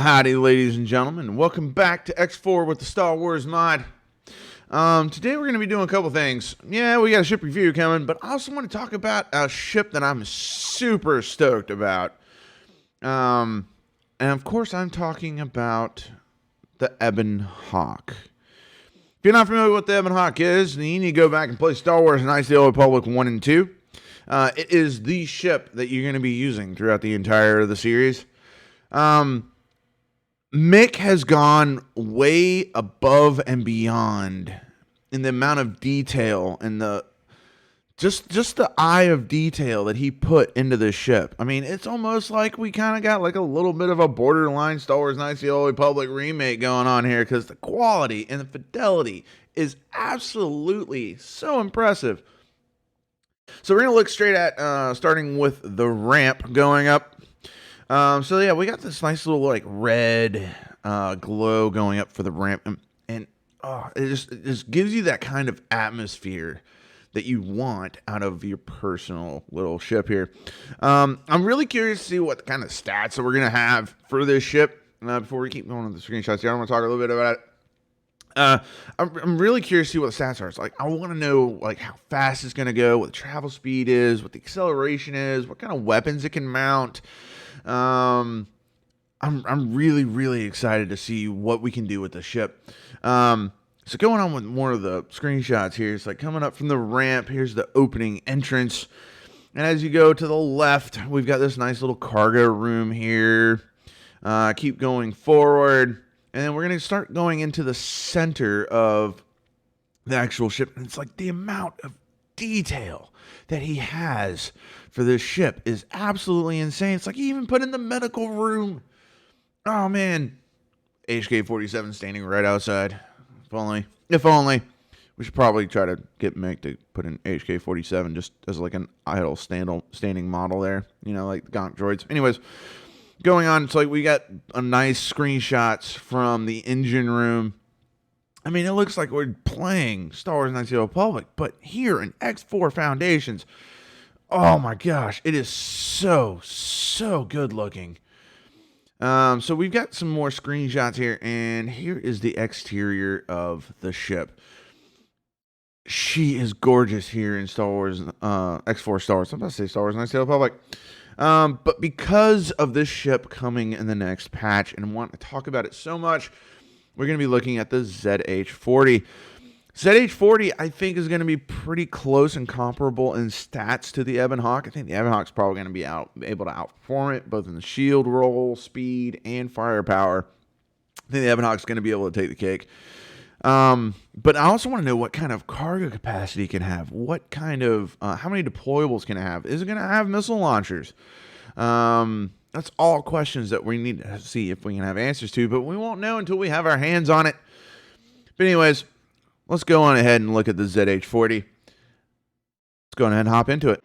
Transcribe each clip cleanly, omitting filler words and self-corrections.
Howdy, ladies and gentlemen. Welcome back to X4 with the Star Wars mod. Today we're going to be doing a couple things. Yeah, we got a ship review coming, but I also want to talk about a ship that I'm super stoked about. And of course, I'm talking about the Ebon Hawk. If you're not familiar with what the Ebon Hawk is, then you need to go back and play Star Wars Knights of the Old Republic 1 and 2. It is the ship that you're going to be using throughout the entire of the series. Mick has gone way above and beyond in the amount of detail and the just the eye of detail that he put into this ship. I mean, it's almost like we kind of got like a little bit of a borderline Star Wars Knights of the Old Republic remake going on here, because the quality and the fidelity is absolutely so impressive. So we're going to look straight at starting with the ramp going up. So yeah, we got this nice little like red glow going up for the ramp, and it just gives you that kind of atmosphere that you want out of your personal little ship here. I'm really curious to see what kind of stats that we're gonna have for this ship. Before we keep going with the screenshots here, I want to talk a little bit about it. I'm really curious to see what the stats are. It's like I want to know like how fast it's gonna go, what the travel speed is, what the acceleration is, what kind of weapons it can mount. I'm really excited to see what we can do with the ship. So going on with more of the screenshots here, it's like coming up from the ramp. Here's the opening entrance, and as you go to the left, we've got this nice little cargo room here. Keep going forward, and then we're gonna start going into the center of the actual ship, and it's like the amount of detail that he has for this ship is absolutely insane. It's like he even put in the medical room. Oh man, HK-47 standing right outside. If only. We should probably try to get Mick to put in HK-47 just as like an idle standing model there. You know, like the Gonk droids. Anyways, going on, it's like we got a nice screenshots from the engine room. I mean, it looks like we're playing Star Wars Knights of the Old Republic, but here in X4 Foundations, oh my gosh, it is so good looking. So we've got some more screenshots here, and here is the exterior of the ship. She is gorgeous here in Star Wars, X4 Star Wars. I'm about to say Star Wars Knights of the Old Republic. But because of this ship coming in the next patch, and I want to talk about it so much, we're going to be looking at the ZH-40. ZH-40, I think, is going to be pretty close and comparable in stats to the Ebon Hawk. I think the Ebon Hawk's probably going to be able to outperform it, both in the shield roll, speed, and firepower. I think the Ebon Hawk's going to be able to take the cake. But I also want to know what kind of cargo capacity it can have. What kind of, how many deployables can it have? Is it going to have missile launchers? That's all questions that we need to see if we can have answers to, but we won't know until we have our hands on it. But anyways, let's go on ahead and look at the ZH-40. Let's go ahead and hop into it.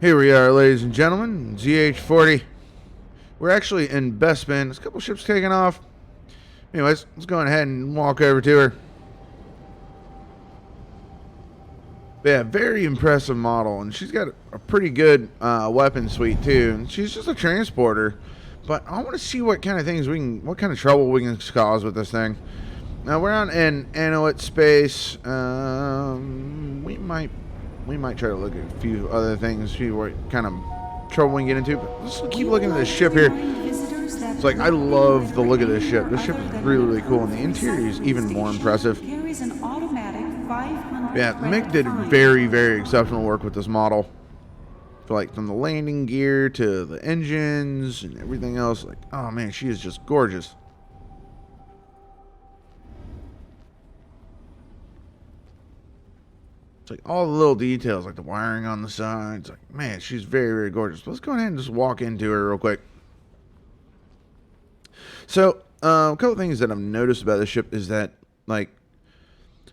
Here we are, ladies and gentlemen, ZH-40. We're actually in Bespin. There's a couple ships taking off. Anyways, let's go ahead and walk over to her. But yeah, very impressive model, and she's got a pretty good weapon suite too. And she's just a transporter, but I want to see what kind of things what kind of trouble we can cause with this thing. Now we're on an Anoet space. We might try to look at a few other things, see what kind of trouble we can get into. But let's keep looking at this ship here. It's like I love the look of this ship. This ship is really cool, and the interior is even more impressive. Yeah, Mick did very exceptional work with this model. Like from the landing gear to the engines and everything else. Like, oh man, she is just gorgeous. It's like all the little details, like the wiring on the sides. Like, man, she's very gorgeous. Let's go ahead and just walk into her real quick. So, a couple things that I've noticed about this ship is that, like,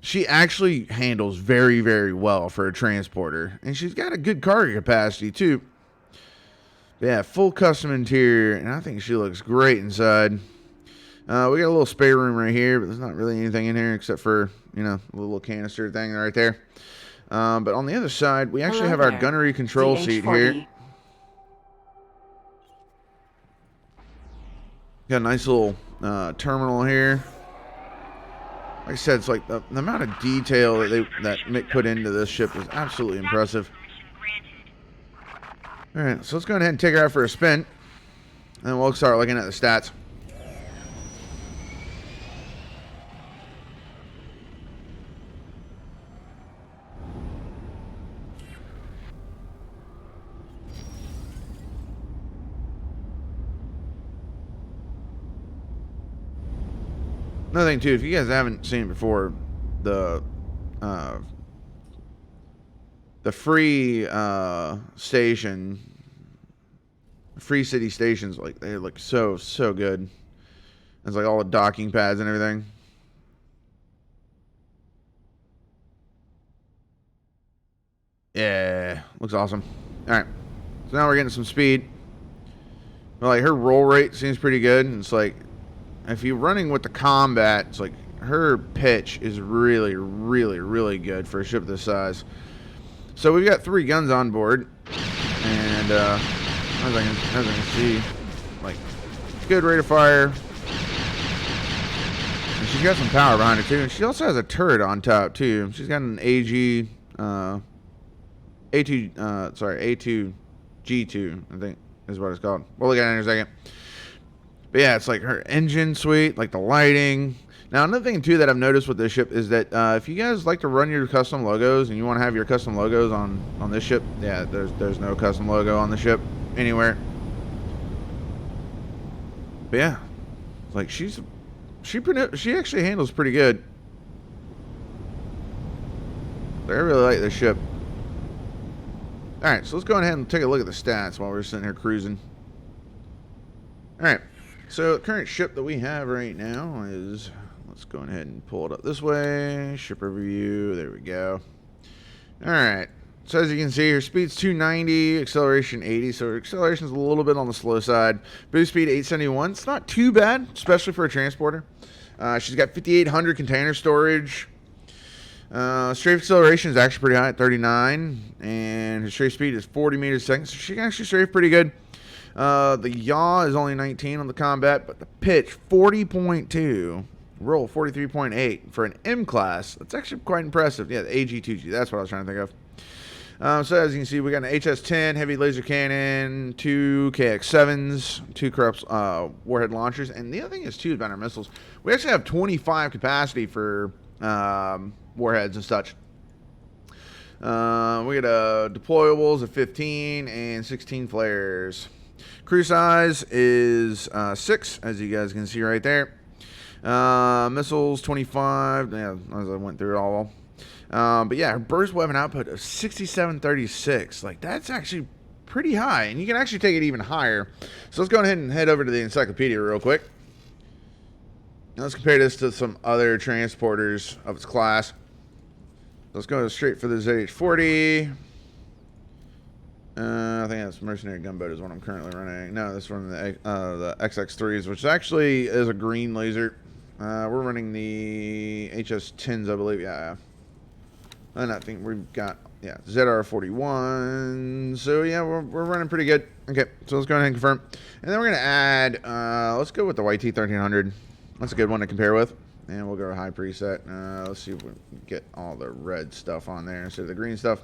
she actually handles very well for a transporter. And she's got a good cargo capacity, too. Yeah, full custom interior, and I think she looks great inside. We got a little spare room right here, but there's not really anything in here except for, you know, a little canister thing right there. But on the other side, we actually have our gunnery control seat here. Got a nice little terminal here. Like I said, it's like the amount of detail that Mick put into this ship is absolutely impressive. All right, so let's go ahead and take her out for a spin, and then we'll start looking at the stats. Another thing too, if you guys haven't seen it before, the free station, free city stations, like they look so good. It's like all the docking pads and everything. Yeah, looks awesome. All right, so now we're getting some speed. But like her roll rate seems pretty good, and it's like, if you're running with the combat, it's like her pitch is really good for a ship this size. So we've got 3 guns on board, and as I can see, like, good rate of fire. And she's got some power behind her too, and she also has a turret on top too. She's got an A2G2, I think is what it's called. We'll look at it in a second. But yeah, it's like her engine suite, like the lighting. Now, another thing too that I've noticed with this ship is that if you guys like to run your custom logos and you want to have your custom logos on this ship, yeah, there's no custom logo on the ship anywhere. But yeah, like she actually handles pretty good. I really like this ship. All right, so let's go ahead and take a look at the stats while we're sitting here cruising. All right. So the current ship that we have right now is, let's go ahead and pull it up this way. Ship overview, there we go. All right, so as you can see, her speed's 290, acceleration 80, so her acceleration's a little bit on the slow side. Boost speed 871, it's not too bad, especially for a transporter. She's got 5,800 container storage. Strafe acceleration is actually pretty high at 39, and her strafe speed is 40 meters a second, so she can actually strafe pretty good. The yaw is only 19 on the combat, but the pitch 40.2, roll 43.8 for an M class. That's actually quite impressive. Yeah, the AG2G. That's what I was trying to think of. So as you can see, we got an HS-10 heavy laser cannon, 2 KX-7s, 2 Krupp's warhead launchers, and the other thing is too about our missiles. We actually have 25 capacity for warheads and such. We got deployables of 15 and 16 flares. Crew size is 6, as you guys can see right there. Missiles 25. Yeah, as I went through it all. But yeah, her burst weapon output of 6736. Like, that's actually pretty high, and you can actually take it even higher. So let's go ahead and head over to the encyclopedia real quick. Now let's compare this to some other transporters of its class. Let's go straight for the ZH-40. I think that's Mercenary Gunboat is what I'm currently running. No, this is running the XX3s, which actually is a green laser. We're running the HS-10s, I believe. Yeah. And I think we've got, yeah, ZR-41. So, yeah, we're running pretty good. Okay, so let's go ahead and confirm. And then we're going to add, let's go with the YT-1300. That's a good one to compare with. And we'll go high preset. Let's see if we can get all the red stuff on there instead of the green stuff.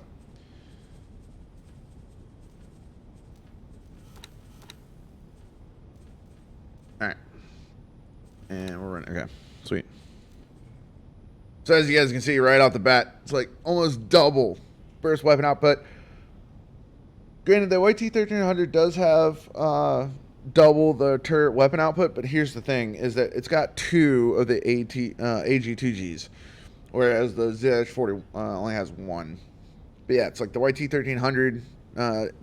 Alright. And we're running. Okay, sweet. So as you guys can see right off the bat, it's like almost double burst weapon output. Granted, the YT-1300 does have double the turret weapon output, but here's the thing, is that it's got 2 of the AG2Gs, whereas the ZH-40 only has 1. But yeah, it's like the YT-1300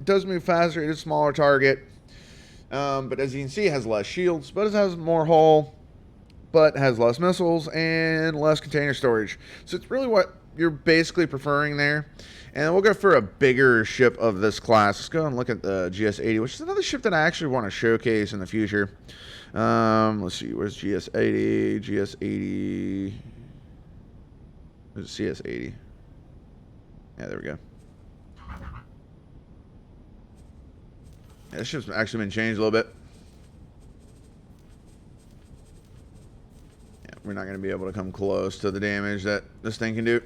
does move faster, it is a smaller target, but as you can see, it has less shields, but it has more hull, but has less missiles and less container storage. So it's really what you're basically preferring there. And we'll go for a bigger ship of this class. Let's go and look at the GS-80, which is another ship that I actually want to showcase in the future. Let's see. Where's GS-80? GS-80. Where's CS-80? Yeah, there we go. Yeah, this ship's actually been changed a little bit. Yeah, we're not going to be able to come close to the damage that this thing can do.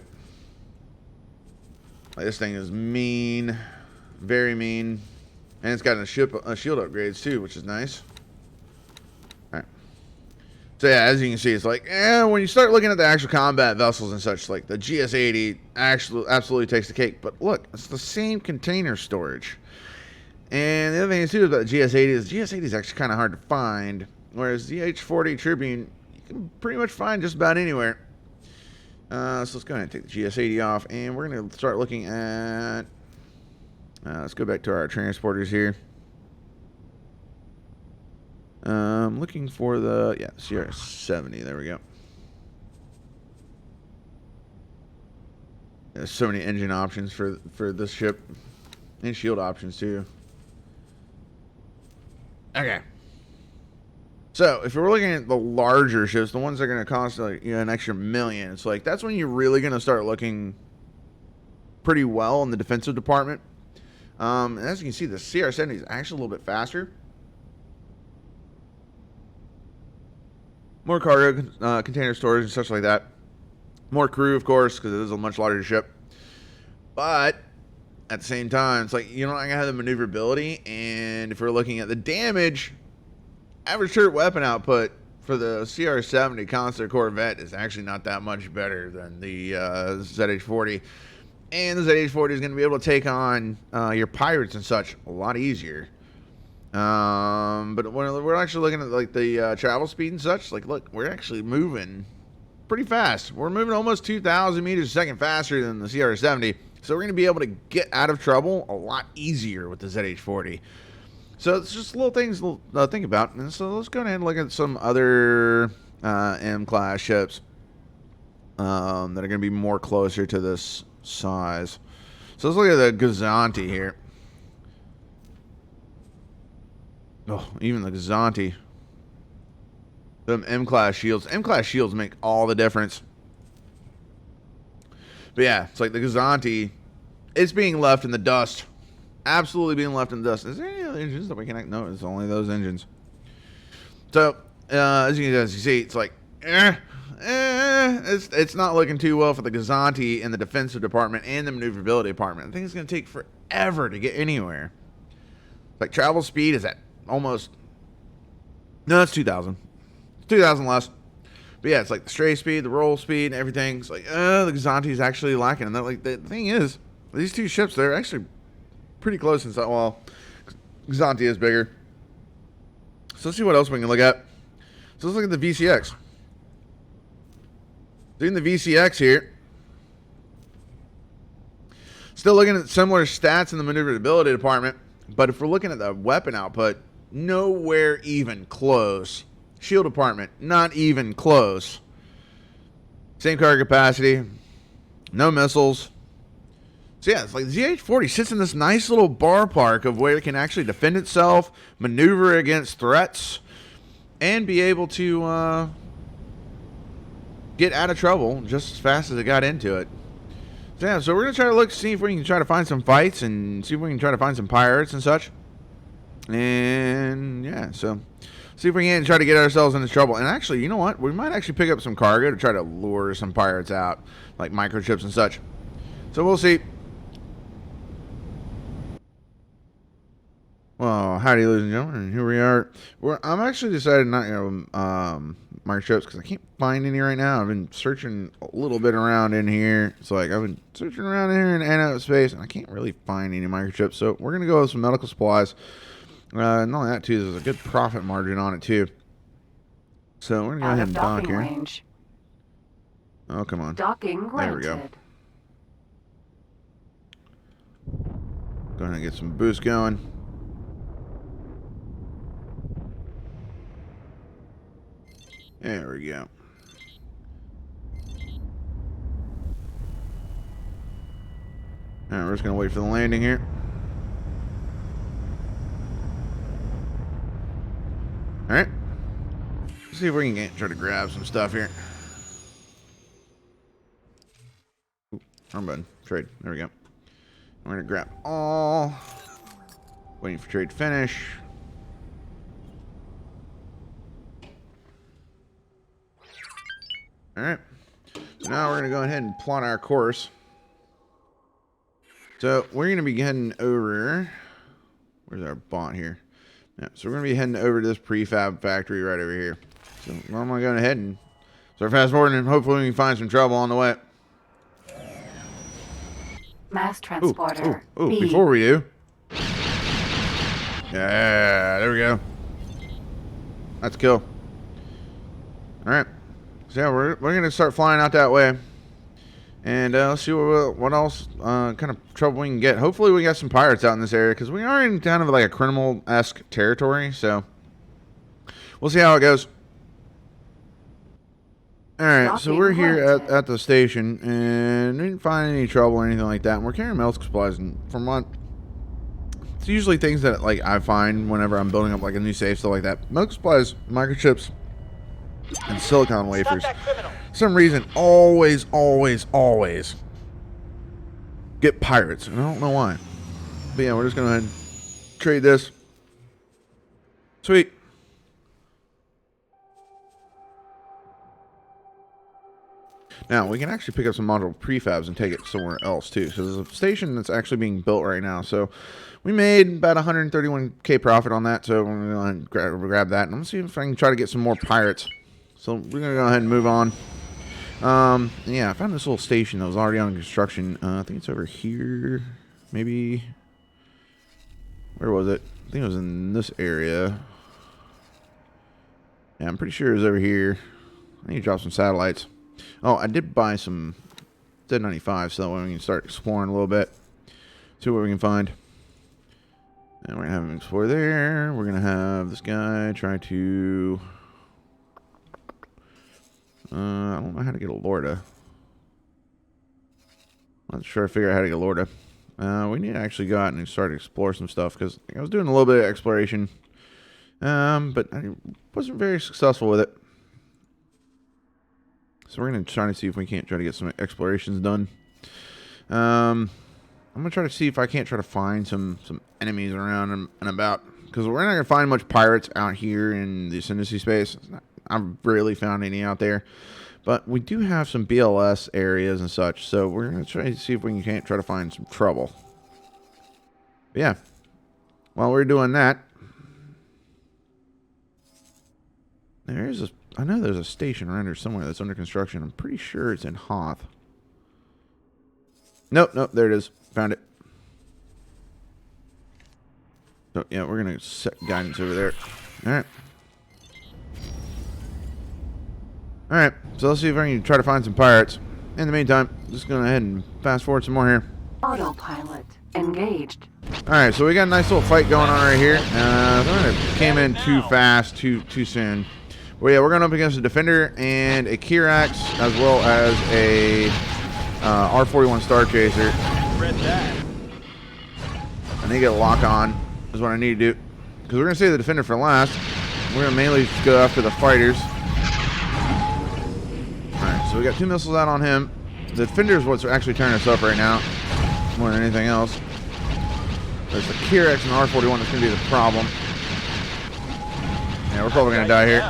Like, this thing is mean. Very mean. And it's got a shield upgrades too, which is nice. Alright. So yeah, as you can see, it's like, when you start looking at the actual combat vessels and such, like the GS-80 actually absolutely takes the cake. But look, it's the same container storage. And the other thing too about the GS-80 is GS-80 is actually kind of hard to find, whereas ZH-40 Tribune you can pretty much find just about anywhere. So let's go ahead and take the GS-80 off, and we're going to start looking at. Let's go back to our transporters here. Looking for the CR-70. There we go. There's so many engine options for this ship, and shield options too. Okay. So if we're looking at the larger ships, the ones that are going to cost like an extra $1 million, it's like that's when you're really going to start looking pretty well in the defensive department. And as you can see, the CR-70 is actually a little bit faster. More cargo, container storage and such like that. More crew, of course, because it is a much larger ship. But at the same time, it's like, you know, I have the maneuverability, and if we're looking at the damage, average turret weapon output for the CR-70 Concert Corvette is actually not that much better than the ZH-40. And the ZH-40 is going to be able to take on your pirates and such a lot easier. But when we're actually looking at like the travel speed and such, like look, we're actually moving pretty fast. We're moving almost 2,000 meters a second faster than the CR-70. So we're going to be able to get out of trouble a lot easier with the ZH-40. So it's just little things to think about. And so let's go ahead and look at some other M-class ships that are going to be more closer to this size. So let's look at the Gazanti here. Oh, even the Gazanti. Them M-class shields. M-class shields make all the difference. But yeah, it's like the Gazanti, it's being left in the dust. Absolutely being left in the dust. Is there any other engines that we can... No, it's only those engines. So, as you see, it's like, it's not looking too well for the Gazanti in the defensive department and the maneuverability department. I think it's going to take forever to get anywhere. Like, travel speed is at almost... No, it's 2,000. It's 2,000 less. But yeah, it's like the stray speed, the roll speed, and everything. It's like, the Gazanti is actually lacking. And like the thing is, these two ships, they're actually pretty close inside. Well, Gazanti is bigger. So let's see what else we can look at. So let's look at the VCX. Doing the VCX here. Still looking at similar stats in the maneuverability department. But if we're looking at the weapon output, nowhere even close. Shield department, not even close. Same cargo capacity. No missiles. So yeah, it's like the ZH-40 sits in this nice little bar park of where it can actually defend itself, maneuver against threats, and be able to get out of trouble just as fast as it got into it. So yeah, so we're going to try to see if we can try to find some fights and see if we can try to find some pirates and such. And yeah, so... see if we can try to get ourselves into trouble. And actually, you know what? We might actually pick up some cargo to try to lure some pirates out, like microchips and such. So we'll see. Well, howdy, ladies and gentlemen. And here we are. I'm actually decided not to microchips because I can't find any right now. I've been searching a little bit around in here. It's like I've been searching around in here and out of space, and I can't really find any microchips. So we're going to go with some medical supplies. Not only that, too, there's a good profit margin on it, too. So we're going to go ahead and dock here. Range. Oh, come on. Docking granted. There we go. Go ahead and get some boost going. There we go. Alright, we're just going to wait for the landing here. Alright. see if we can try to grab some stuff here. Ooh, wrong button. Trade. There we go. We're going to grab all. Waiting for trade to finish. Alright. So now we're going to go ahead and plot our course. So we're going to be heading over. Where's our bot here? Yeah, so we're going to be heading over to this prefab factory right over here. So I'm going to go ahead and start fast forwarding, and hopefully we can find some trouble on the way. Mass transporter. Ooh, before we do. Yeah, there we go. That's cool. Alright. So yeah, we're going to start flying out that way. And let's see what else kind of trouble we can get. Hopefully we got some pirates out in this area, because we are in kind of like a criminal-esque territory. So we'll see how it goes. Alright, so we're here at the station, and we didn't find any trouble or anything like that. And we're carrying medical supplies, and from what... It's usually things that like I find whenever I'm building up like a new safe, stuff like that. Medical supplies, microchips, and silicon wafers. For some reason, always get pirates. And I don't know why. But yeah, we're just going to go ahead and trade this. Sweet. Now, we can actually pick up some modular prefabs and take it somewhere else, too. So there's a station that's actually being built right now. So we made about 131k profit on that. So we're going to grab that. And I'm going to see if I can try to get some more pirates. So we're going to go ahead and move on. Yeah, I found this little station that was already under construction. I think it's over here. Maybe. Where was it? I think it was in this area. Yeah, I'm pretty sure it was over here. I need to drop some satellites. Oh, I did buy some Z95, so that way we can start exploring a little bit. See what we can find. And we're going to have him explore there. We're going to have this guy try to... I don't know how to get a Lorda. I'm not sure I figure out how to get a Lorda. We need to actually go out and start to explore some stuff, because I was doing a little bit of exploration. But I wasn't very successful with it. So we're going to try to see if we can't try to get some explorations done. I'm going to try to see if I can't try to find some enemies around and about. Because we're not going to find much pirates out here in the Ascendancy space. I've rarely found any out there. But we do have some BLS areas and such. So we're going to try to see if we can't try to find some trouble. But yeah. While we're doing that. I know there's a station around here somewhere that's under construction. I'm pretty sure it's in Hoth. Nope, there it is. Found it. So, yeah, we're going to set guidance over there. Alright. Alright, so let's see if I can try to find some pirates. In the meantime, just going ahead and fast forward some more here. Autopilot engaged. Alright, so we got a nice little fight going on right here. It came in too fast, too soon. Well, yeah, we're going up against a Defender and a Kirax, as well as a R-41 Star Chaser. Read that. I need to get a lock on, is what I need to do. Because we're going to save the Defender for last. We're going to mainly go after the fighters. Alright, so we got 2 missiles out on him. The Defender is what's actually turning us up right now, more than anything else. There's the Kirax and R-41 that's going to be the problem. Yeah, we're probably going to die here.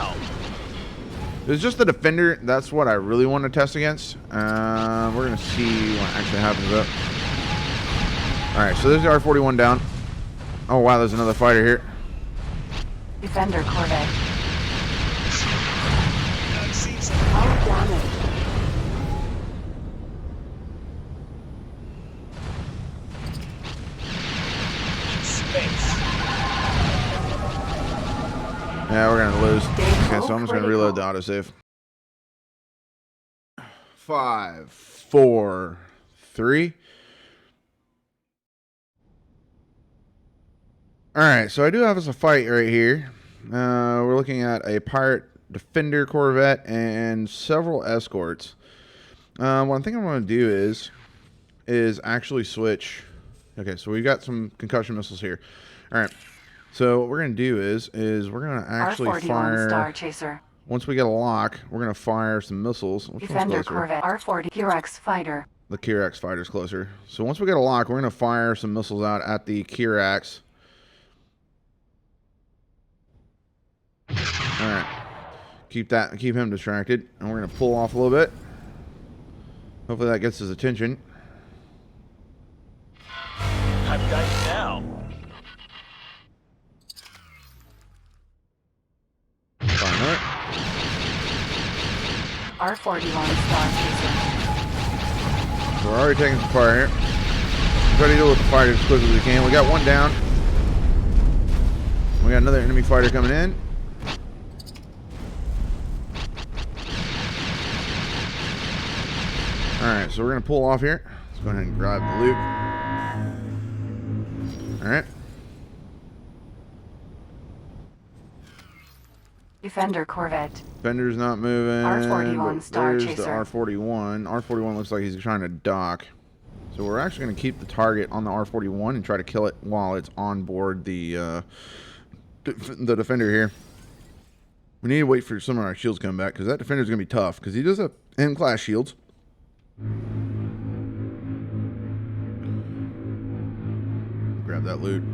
It's just the Defender. That's what I really want to test against. We're going to see what actually happens up. Alright, so there's the R-41 down. Oh, wow, there's another fighter here. Defender Corvette. Yeah, we're going to lose. Okay, so I'm just going to reload the autosave. 5, 4, 3. Alright, so I do have us a fight right here. We're looking at a Pirate Defender Corvette and several escorts. One thing I want to do is actually switch. Okay, so we've got some concussion missiles here. Alright. So what we're going to do is we're going to actually fire... Star Chaser. once we get a lock, we're going to fire some missiles. Which one's Defender closer? corvette. R40 Urek's fighter. The Kirax fighter's closer. So once we get a lock, we're going to fire some missiles out at the Kirax. Alright. Keep him distracted. And we're going to pull off a little bit. Hopefully that gets his attention. I've got you now. Fire another. R41 Star Chaser. So we're already taking some fire here. Try to deal with the fighter as quickly as we can. We got one down. We got another enemy fighter coming in. Alright, so we're going to pull off here. Let's go ahead and grab the loot. Alright. Defender corvette. Fender's not moving. R41 but Star there's Chaser. the R41. R41 looks like he's trying to dock. So we're actually going to keep the target on the R41 and try to kill it while it's on board the defender here. We need to wait for some of our shields to come back because that defender's going to be tough because he does have M-class shields. Grab that loot.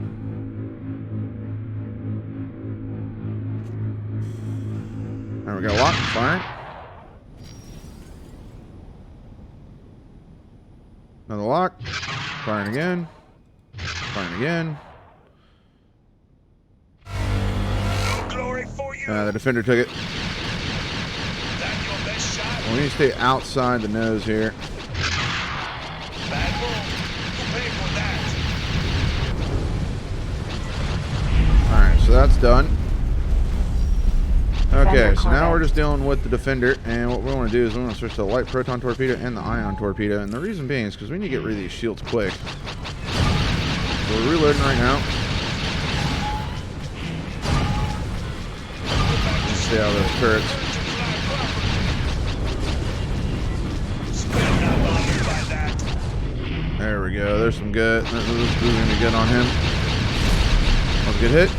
All right, we got a lock. Fire. Another lock. Firing again. Firing again. No glory for you. The defender took it. That your best shot? We need to stay outside the nose here. Bad move. You pay for that. Alright, so that's done. Okay, Defender so now we're corvette. just dealing with the defender, and what we want to do is we want to switch to the light proton torpedo and the ion torpedo, and the reason being is because we need to get rid of these shields quick. So we're reloading right now. Stay out of those turrets. Spend not bothered by that. There we go. There's some good. This is going to be good on him. That was a good hit.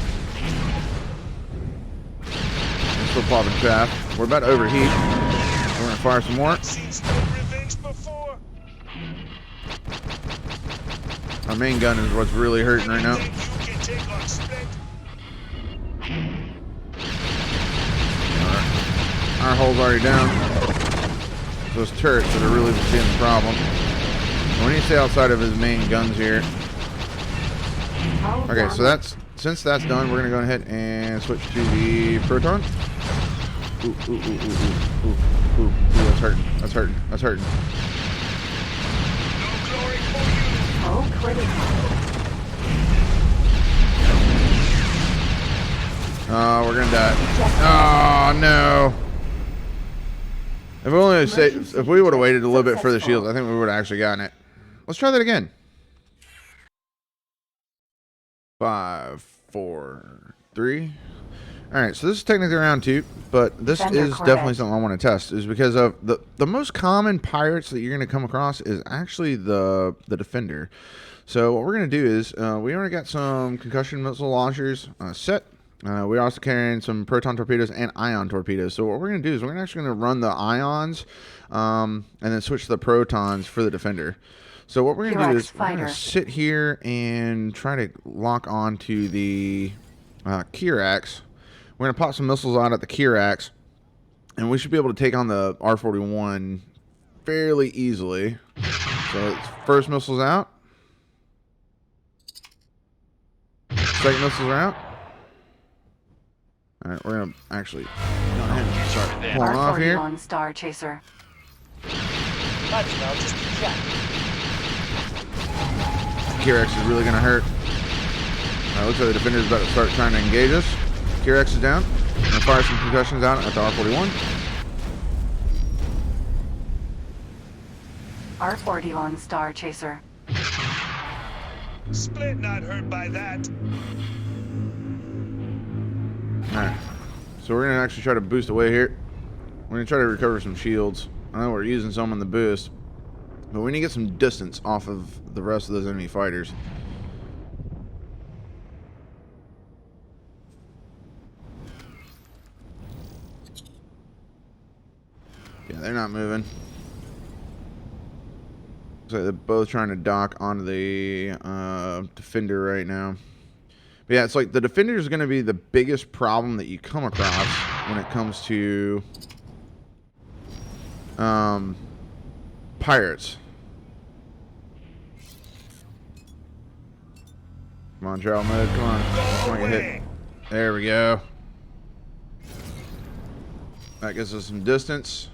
Still popping chaff. We're about to overheat. We're going to fire some more. Seen split revenge before? Our main gun is what's really hurting right now. Anything you can take on split? Our hull's already down. Those turrets that are really being the problem. We need to stay outside of his main guns here. Okay, so since that's done, we're gonna go ahead and switch to the proton. Ooh, ooh, ooh, ooh, ooh, ooh, ooh, that's hurting. That's hurting. That's hurting. No glory for you. Oh, critical. Oh, we're gonna die. Oh no! If we would have waited a little bit for the shields, I think we would have actually gotten it. Let's try that again. 5, 4, 3. All right, so this is technically round 2, but this Defender is corvette. definitely something I want to test. Is because of the most common pirates that you're going to come across is actually the defender. So what we're going to do is we already got some concussion missile launchers set. We're also carrying some proton torpedoes and ion torpedoes. So what we're going to do is we're actually going to run the ions and then switch to the protons for the defender. So what we're going to do is we're going to sit here and try to lock on to the Kirax. We're going to pop some missiles out at the Kirax, and we should be able to take on the R41 fairly easily. So first missile's out. Second missiles are out. All right, we're going to actually go ahead and start pulling off here. R41 Star Chaser. That's now just a check. Kirax is really going to hurt. Looks like the defender's about to start trying to engage us. Kirax is down. I'm going to fire some concussions out at the R41. R41 Star Chaser. Split not hurt by that. Alright. So we're going to actually try to boost away here. We're going to try to recover some shields. I know we're using some on the boost, but we need to get some distance off of the rest of those enemy fighters. they're not moving. So they're both trying to dock onto the defender right now. But yeah, it's like the defender is going to be the biggest problem that you come across when it comes to pirates. Come on, trial mode. Come on. Come on, get hit. There we go. That gives us some distance.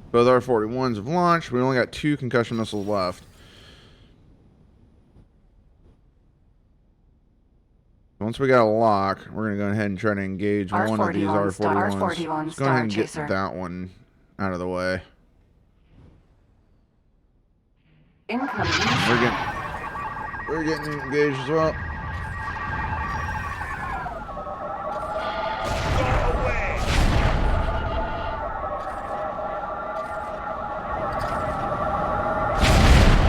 Both R-41s have launched. We only got 2 concussion missiles left. Once we got a lock, we're going to go ahead and try to engage one of these R-41s. Let's go ahead and get that one out of the way. We're getting engaged as well.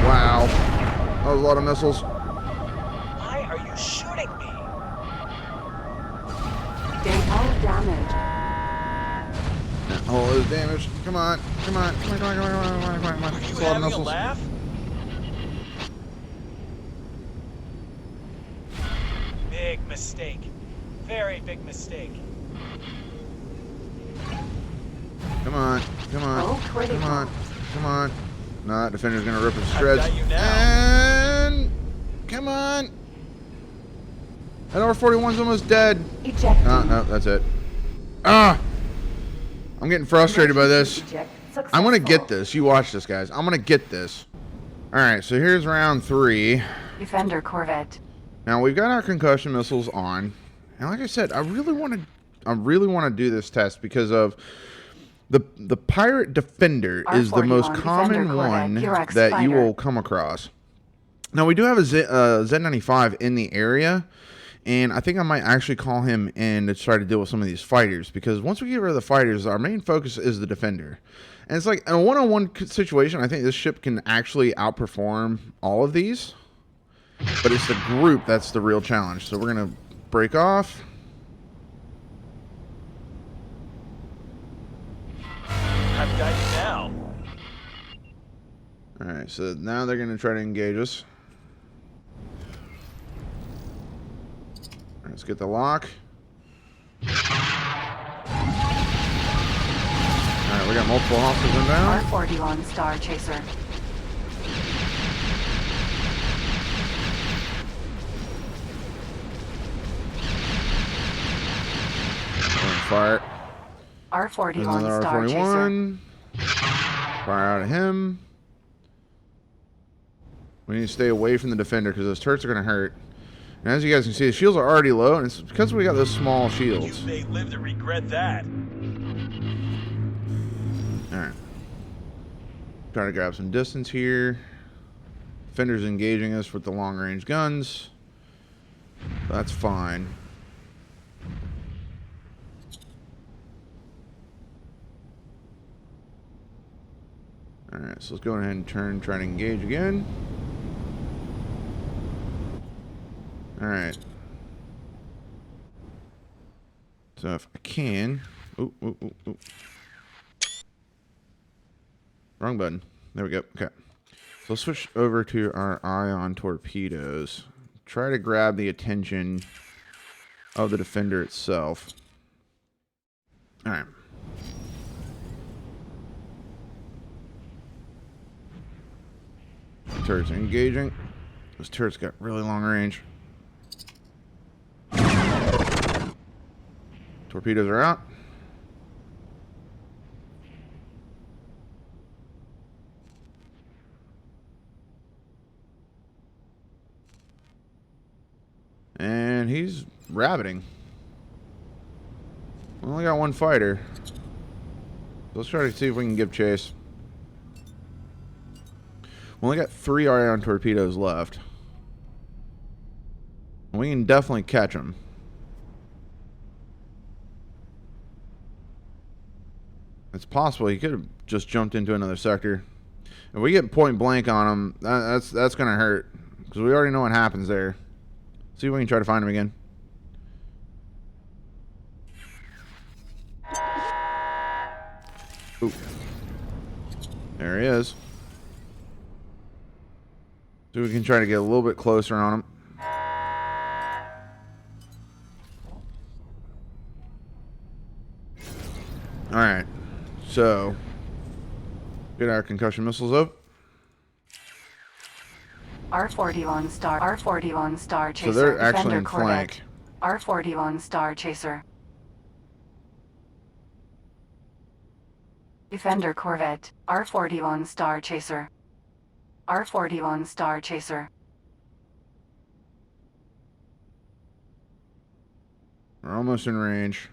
Wow. That was a lot of missiles. Why are you shooting me? All damage. All is damaged. Come on. Come on. Come on. Come on. Come on. Come on. Come on. Come on. Are you That's a lot of having a missiles. laugh? Big mistake. Very big mistake. Come on. Come on. Oh, critical. Come on. Come on. No, that defender's going to rip his shreds. got you now. And come on. That R-41's almost dead. Eject. No, that's it. Ah! I'm getting frustrated by this. I'm going to get this. You watch this, guys. I'm going to get this. Alright, so here's round 3. Defender Corvette. Now, we've got our concussion missiles on. And like I said, I really want to do this test because of the pirate defender is the most common one that you will come across. Now, we do have a Z95 in the area, and I think I might actually call him in to try to deal with some of these fighters, because once we get rid of the fighters, our main focus is the defender. And it's like, in a one-on-one situation, I think this ship can actually outperform all of these, but it's the group that's the real challenge. So we're going to break off. I've got you now. Alright, so now they're going to try to engage us. Let's get the lock. Alright, we got multiple hostiles inbound. R-41 Star Chaser. Fire. R-41 Another Star Chaser. R-41. Fire out at him. We need to stay away from the defender because those turrets are going to hurt. And as you guys can see, the shields are already low, and it's because we got those small shields. You may live to regret that. Alright. Trying to grab some distance here. Defender's engaging us with the long-range guns. That's fine. Alright, so let's go ahead and try to engage again. Alright. So if I can... Ooh. Wrong button. There we go. Okay. So let's switch over to our ion torpedoes. Try to grab the attention of the defender itself. Alright. Turrets are engaging. Those turrets got really long range. Torpedoes are out. And he's rabbiting. We only got one fighter. Let's try to see if we can give chase. We only got 3 ion torpedoes left. We can definitely catch them. It's possible he could have just jumped into another sector. If we get point blank on him, that's going to hurt. Because we already know what happens there. See if we can try to find him again. Ooh. There he is. So we can try to get a little bit closer on him. Alright. So, get our concussion missiles up. R-41 Star Chaser. So they're actually Defender in Corvette. flank. R-41 Star Chaser. Defender Corvette. R-41 Star Chaser. R-41 Star Chaser. We're almost in range.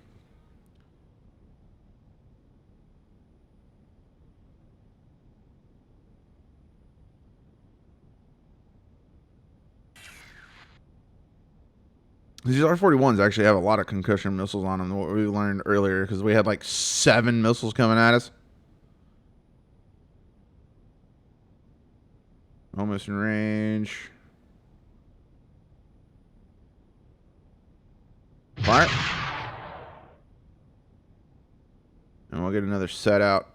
These R-41s actually have a lot of concussion missiles on them, what we learned earlier, because we had like 7 missiles coming at us. Almost in range. Fire. And we'll get another set out.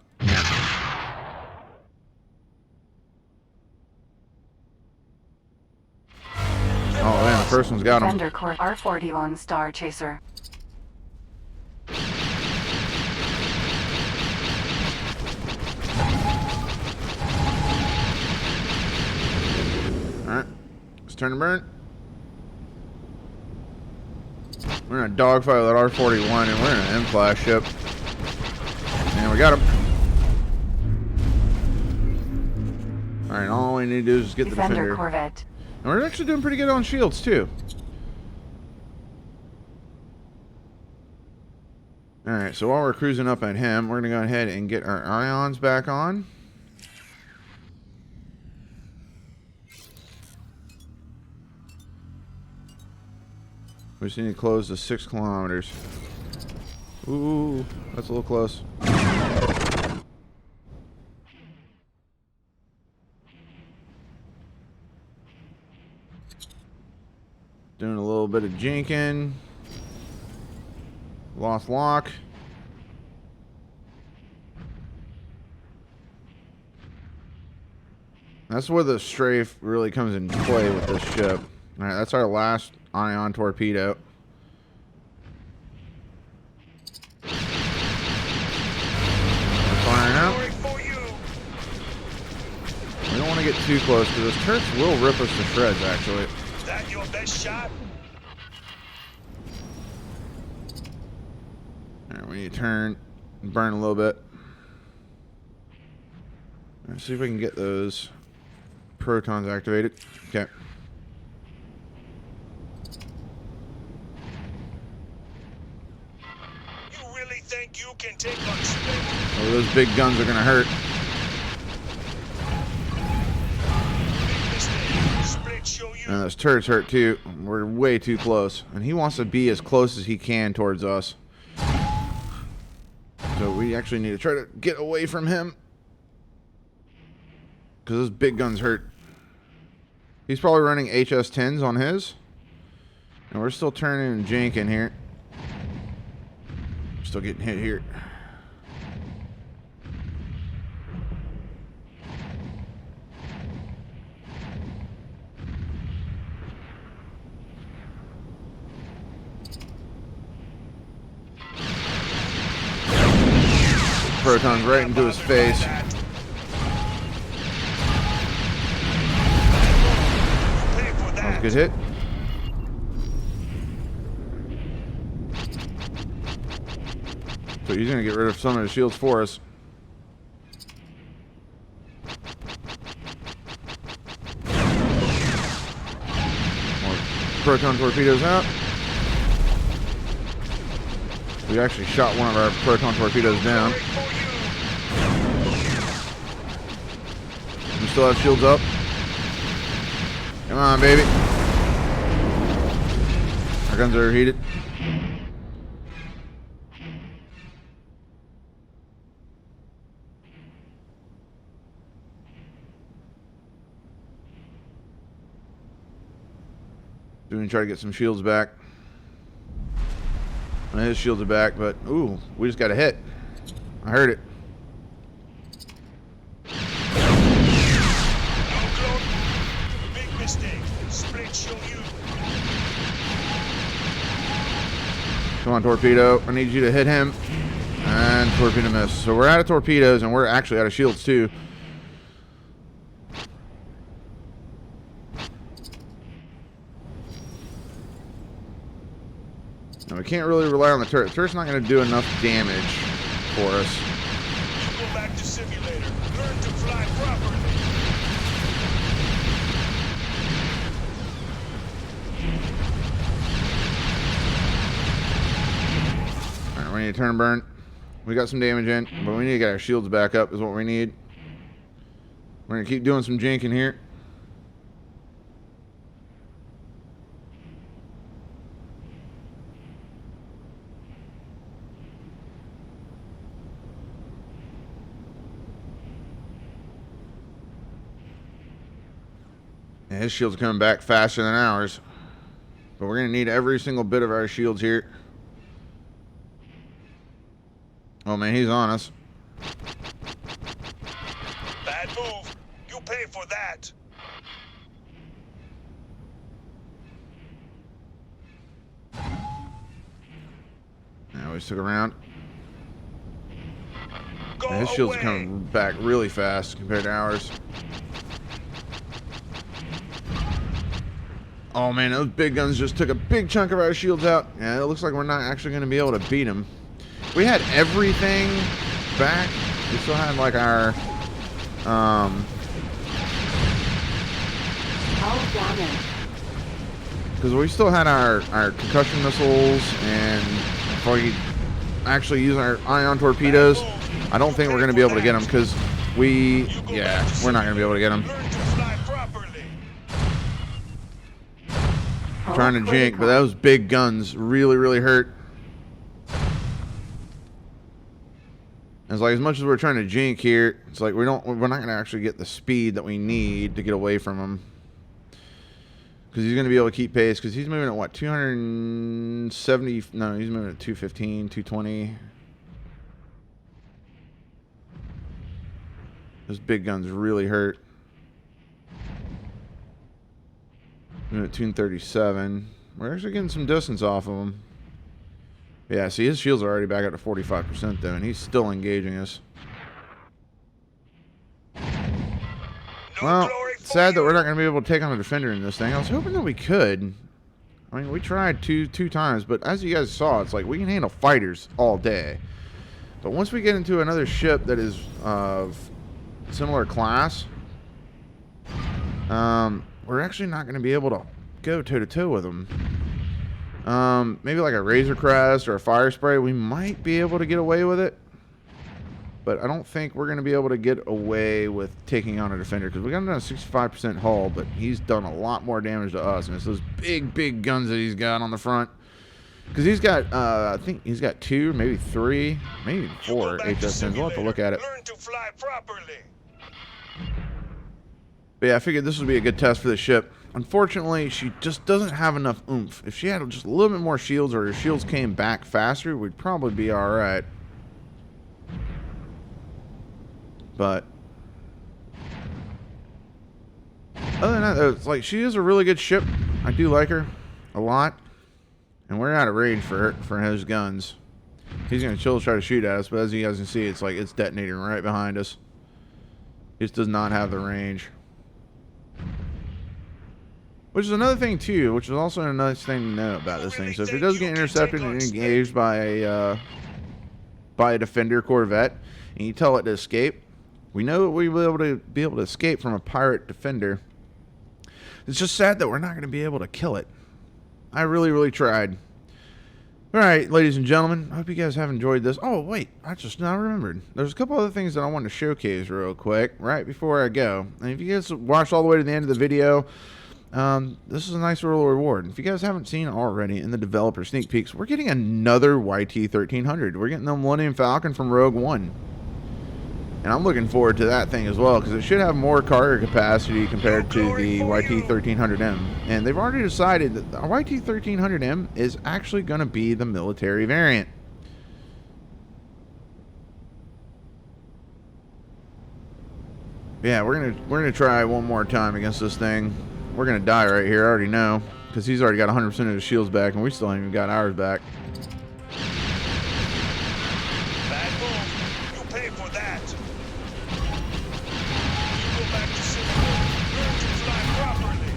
Oh man, the first one's got him. Defender Corvette. R-41 Star Chaser. Alright. Let's turn and burn. We're in a dogfight with that R-41 and we're in an M-class ship. And we got him. Alright, all we need to do is just get the Defender. Corvette. And we're actually doing pretty good on shields, too. Alright, so while we're cruising up at him, we're going to go ahead and get our ions back on. We just need to close to 6 kilometers. Ooh, that's a little close. Doing a little bit of jinking. Lost lock. That's where the strafe really comes into play with this ship. Alright, that's our last ion torpedo. Firing out. We don't want to get too close because those turrets will rip us to shreds, actually. Is that your best shot? Alright, we need to turn and burn a little bit. Let's see if we can get those protons activated. Okay. You really think you can take on Split? Oh, those big guns are gonna hurt. Big mistake. Split show you. And those turrets hurt too. We're way too close. And he wants to be as close as he can towards us. So we actually need to try to get away from him. Because those big guns hurt. He's probably running HS-10s on his. And we're still turning and janking here. Still getting hit here. Protons right into his face. That was a good hit. So he's gonna get rid of some of the shields for us. More proton torpedoes out. We actually shot one of our proton torpedoes down. We still have shields up. Come on, baby. Our guns are heated. Doing try to get some shields back. And his shields are back, but ooh, we just got a hit. I heard it. No clone. Big mistake. Split show you. Come on, torpedo. I need you to hit him. And torpedo miss. So we're out of torpedoes, and we're actually out of shields too. Now we can't really rely on the turret. The turret's not going to do enough damage for us. You go back to simulator. Learn to fly properly. Alright, we need to turn and burn. We got some damage in, but we need to get our shields back up is what we need. We're going to keep doing some janking here. Yeah, his shields are coming back faster than ours. But we're going to need every single bit of our shields here. Oh man, he's on us. Bad move. You pay for that. Now we stick around. Go Yeah, his shields are away. coming back really fast compared to ours. Oh man, those big guns just took a big chunk of our shields out. Yeah, it looks like we're not actually going to be able to beat them. We had everything back. We still had like our Hull damage. because we still had our concussion missiles, and if we actually use our ion torpedoes, I don't think we're going to be able to get them because we're not going to be able to get them. Learn to fly properly. Hull Trying to jink, but those big guns really hurt. It's like as much as we're trying to jink here, it's like we're not going to actually get the speed that we need to get away from him. Because he's going to be able to keep pace, because he's moving at what, 270, no, he's moving at 215, 220. Those big guns really hurt. Moving at 237. We're actually getting some distance off of him. Yeah, see, his shields are already back up to 45% though, and he's still engaging us. No Well, glory for sad that you. we're not going to be able to take on a defender in this thing. I was hoping that we could. I mean, we tried two times, but as you guys saw, it's like we can handle fighters all day. But once we get into another ship that is of similar class, we're actually not going to be able to go toe-to-toe with them. Maybe like a Razor Crest or a Fire Spray, we might be able to get away with it. But I don't think we're going to be able to get away with taking on a defender, because we got him down to 65% hull, but he's done a lot more damage to us. And it's those big guns that he's got on the front. Because he's got, I think he's got 2, maybe 3, maybe 4 HS10s. We'll have to look at it. Learn to fly properly. But yeah, I figured this would be a good test for the ship. Unfortunately, she just doesn't have enough oomph. If she had just a little bit more shields, or her shields came back faster, we'd probably be alright. But other than that, it's like she is a really good ship. I do like her a lot. And we're out of range for his guns. He's going to chill to try to shoot at us, but as you guys can see, it's like it's detonating right behind us. It just does not have the range. Which is another thing too, which is also a nice thing to know about this thing. So if it does get intercepted and engaged by a defender corvette, and you tell it to escape, we know that we will be able to escape from a pirate defender. It's just sad that we're not going to be able to kill it. I really tried. Alright, ladies and gentlemen, I hope you guys have enjoyed this. Oh, wait, I just now remembered. There's a couple other things that I wanted to showcase real quick, right before I go. And if you guys watched all the way to the end of the video, this is a nice little reward. If you guys haven't seen it already in the developer sneak peeks, we're getting another YT-1300. We're getting the Millennium Falcon from Rogue One. And I'm looking forward to that thing as well, because it should have more cargo capacity compared to the YT-1300M. And they've already decided that the YT-1300M is actually going to be the military variant. Yeah, we're gonna try one more time against this thing. We're gonna die right here, I already know, because he's already got 100% of his shields back, and we still haven't even got ours back. Bad move. You pay for that. You go back to simulator. Learn to fly properly.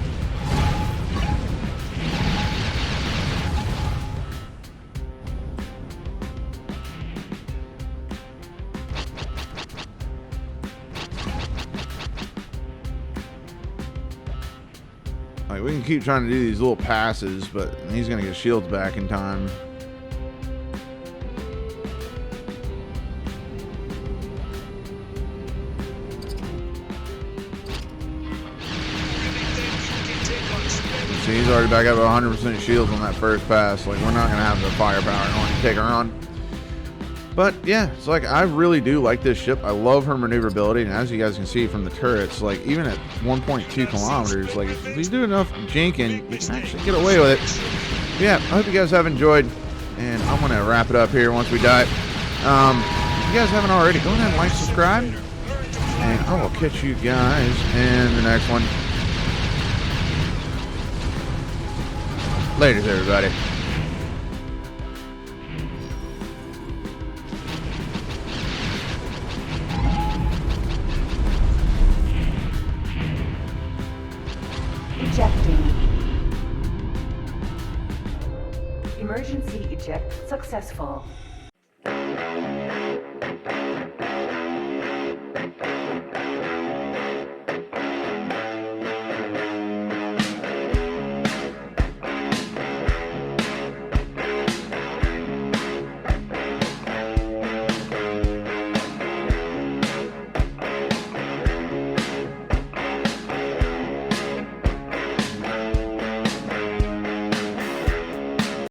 Like, we can keep trying to do these little passes, but he's gonna get shields back in time. See, he's already back up at 100% shields on that first pass. Like, we're not gonna have the firepower in order to take her on. But yeah, it's like, I really do like this ship. I love her maneuverability, and as you guys can see from the turrets, like, even at 1.2 kilometers, like, if you do enough jinking, you can actually get away with it. But yeah, I hope you guys have enjoyed, and I'm gonna wrap it up here once we die. If you guys haven't already, go ahead and like, subscribe, and I will catch you guys in the next one. Laters, everybody. Ejecting. Emergency eject successful.